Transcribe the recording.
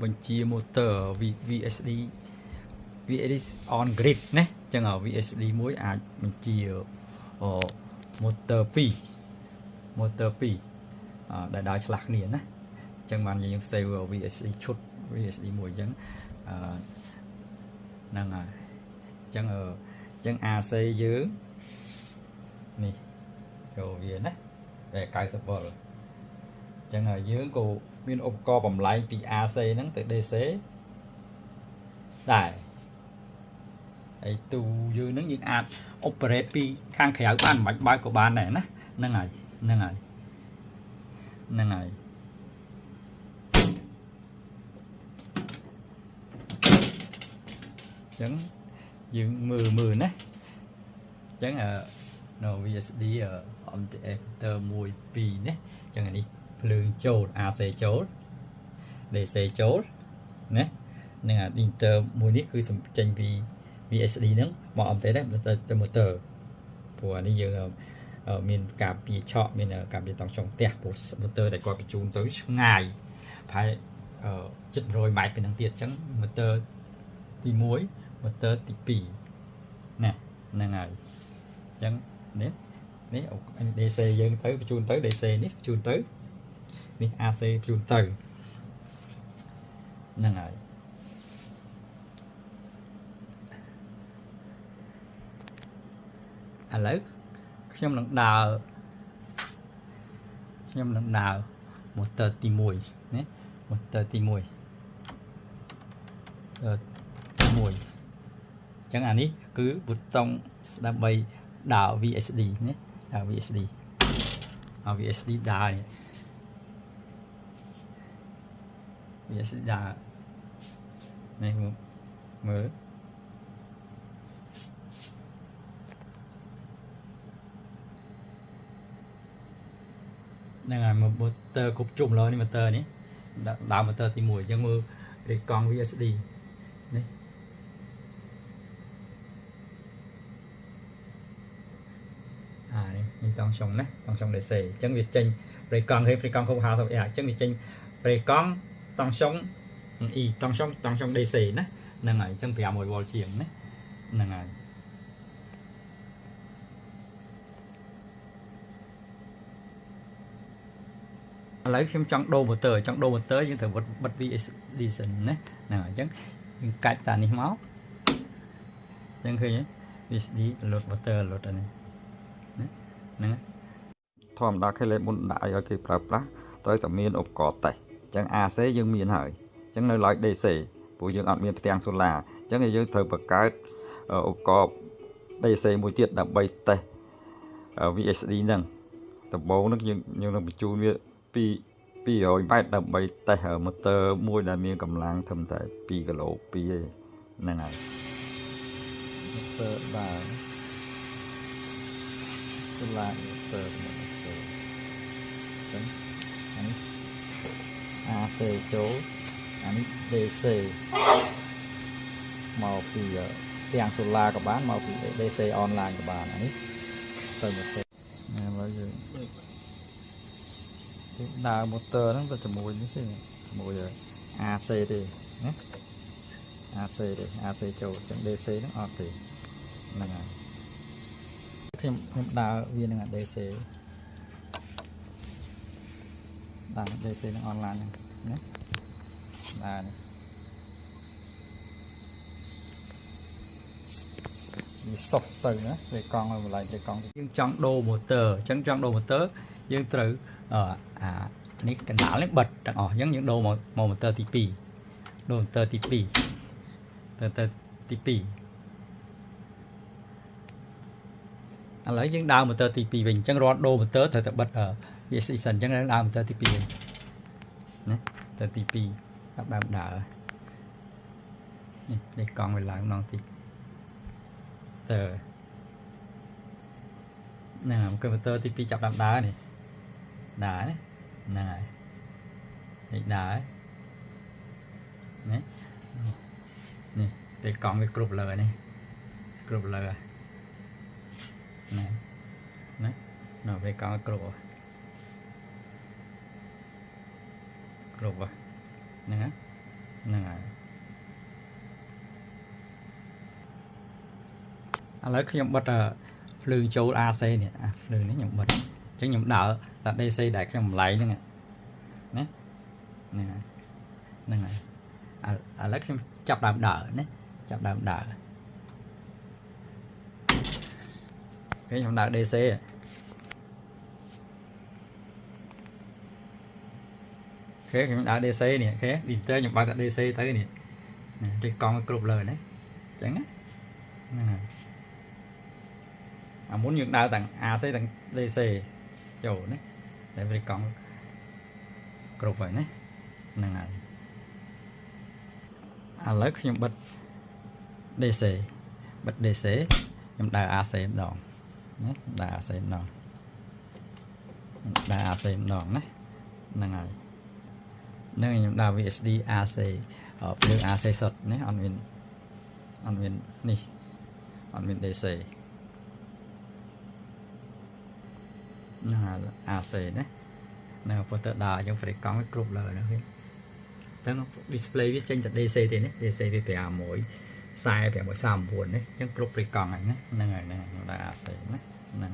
បញ្ជា motor VSD on grid ណាចឹង VSD មួយអាចបញ្ជា motor 2ដែលដើរឆ្លាស់គ្នាណាចឹងបានយើង save VSD ឈុត VSD មួយចឹងហ្នឹងហើយចឹង AC យើងនេះចូលវាណាតែ90 V ចឹងយើងក៏មានឧបករណ៍បំលែងពី AC ហ្នឹងទៅ DC ដែរហើយទូយើងហ្នឹងយើងអាច operate ពីខាងក្រៅបានមិនបាច់បើកក៏បានដែរណាហ្នឹងហើយចឹងយើងមើលណាចឹងនៅ VSD ammeter 1 2នេះចឹងនេះភ្លើងចូល AC ចូល DC ចូលណានឹង inter មួយនេះគឺចេញពី VSD ហ្នឹងមកអំតែដែរទៅ motor ព្រោះអានេះយើងមានការពារឆក់មានការពារតង់ចុងផ្ទះព្រោះ motor ដែលគាត់បញ្ជូនទៅឆ្ងាយប្រហែល700 ម៉ែត្រពីនឹងទៀតអញ្ចឹង motor ទី1 motor ទី2ណាហ្នឹងហើយអញ្ចឹងនេះ DC យើងទៅបញ្ជូនទៅ DC នេះបញ្ជូនទៅនេះ AC បញ្ជូនទៅហ្នឹងហើយឥឡូវខ្ញុំនឹងដើរ motor ទី1ណា motor ទី1អញ្ចឹងអានេះគឺប៊ូតុងដើម្បីដើរ VSD ណាដើរ VSD VSD ដើរនេះ VSD ដើរនេះមើលហ្នឹងហើយ motor គ្រប់ជុំឡើយនេះ motor នេះដើរ motor ទី1អញ្ចឹងមើលលេខកង់ VSD នេះនេះតង់ចុងណាតង់ចុង DC អញ្ចឹងវាចេញប្រេកង់ហេប្រេកង់50 A អញ្ចឹងវាចេញប្រេកង់តង់ចុង E តង់ចុង DC ណាហ្នឹងហើយអញ្ចឹង 500V ជាងណាហ្នឹងហើយឥឡូវខ្ញុំចង់ដូរ motor យើងត្រូវបិទ VSD សិនណាហ្នឹងហើយអញ្ចឹងយើងកាច់តានេះមកអញ្ចឹងឃើញទេ VSD លុត motor លុតអានេះហ្នឹងធម្មតាគេលេមុនដាក់ឲ្យគេប្រើប្រាស់ត្រូវតែមានឧបករណ៍តេស្តអញ្ចឹង AC យើងមានហើយអញ្ចឹងនៅឡើយ DC ព្រោះយើងអត់មានផ្ទាំងសូឡាអញ្ចឹងយើងត្រូវបង្កើតឧបករណ៍ DC មួយទៀតដើម្បីតេស្ត VSD ហ្នឹងដំបូងហ្នឹងយើងនឹងបញ្ជូនវាពី200 ម៉ែត្រដើម្បីតេស្ត motor មួយដែលមានកម្លាំងត្រឹមតែ2 គីឡូ2ទេហ្នឹងហើយ motor ដើរសូឡា motor ចឹងអានេះ AC ចូលអានេះ DC មកពីទាំងសូឡាក៏បានមកពី DC online ក៏បានអានេះទៅ motor ឥឡូវយើងដើរ motor ហ្នឹងទៅជាមួយនេះទេជាមួយ AC ទេណា AC ទេ AC ចូលចឹង DC ហ្នឹងអត់ទេហ្នឹងហើយខ្ញុំដើរវានឹង DC ដើរ DC នឹង online ហ្នឹងណាដើរនេះវាសុបទៅណាលេខកង់ឲ្យបន្លែងលេខកង់យើងចង់ដូរ motor អញ្ចឹងចង់ដូរ motor យើងត្រូវនេះកណ្ដាលនេះបិទទាំងអស់អញ្ចឹងយើងដូរមក motor ទី2ដូរ motor ទី2ទៅទី2ឥឡូវយើងដើរ motor ទី2វិញអញ្ចឹងរាល់ដូរ motor ត្រូវតែបិទ VSD សិនអញ្ចឹងដើរ motor ទី2វិញណាទៅទី2ដើមដើរនេះលេខកង់វាឡើងម្ដងតិចទៅណាគឺ motor ទី2ចាប់ដើមដើរនេះដើរណាហ្នឹងហើយនេះដើរណានេះលេខកង់វាគ្រប់លើនេះគ្រប់លើណានៅលេខកង់គ្រប់គ្រប់ nè nè lấy khi nhầm bật lương châu AC nè lương đấy nhầm bật chứ nhầm đỡ là DC đại cái nhầm lấy nữa nè nè nè lấy khi chập đàm đỡ nè chập đàm đỡ cái nhầm đỡ DC cái nhầm đỡ DC nè cái đi tới nhầm bật DC tới nè thì con cái cục lời đấy chẳng á muốn những đào tầng AC tầng DC chỗ đấy để về con cục vậy đấy này lấy khi bật DC bật DC nhưng đào AC đòn nhé đào AC đòn đào AC đòn đấy này nên đào VSD AC ở đường AC sật nhé on viên nè on viên DC AC đấy nào có tự đào nhưng phải có cái cục lời nữa tăng display viết trên DC thì đấy DC với PA mỗi sai phải mỗi sao buồn đấy nhưng cục thì còn này nè này là AC đấy này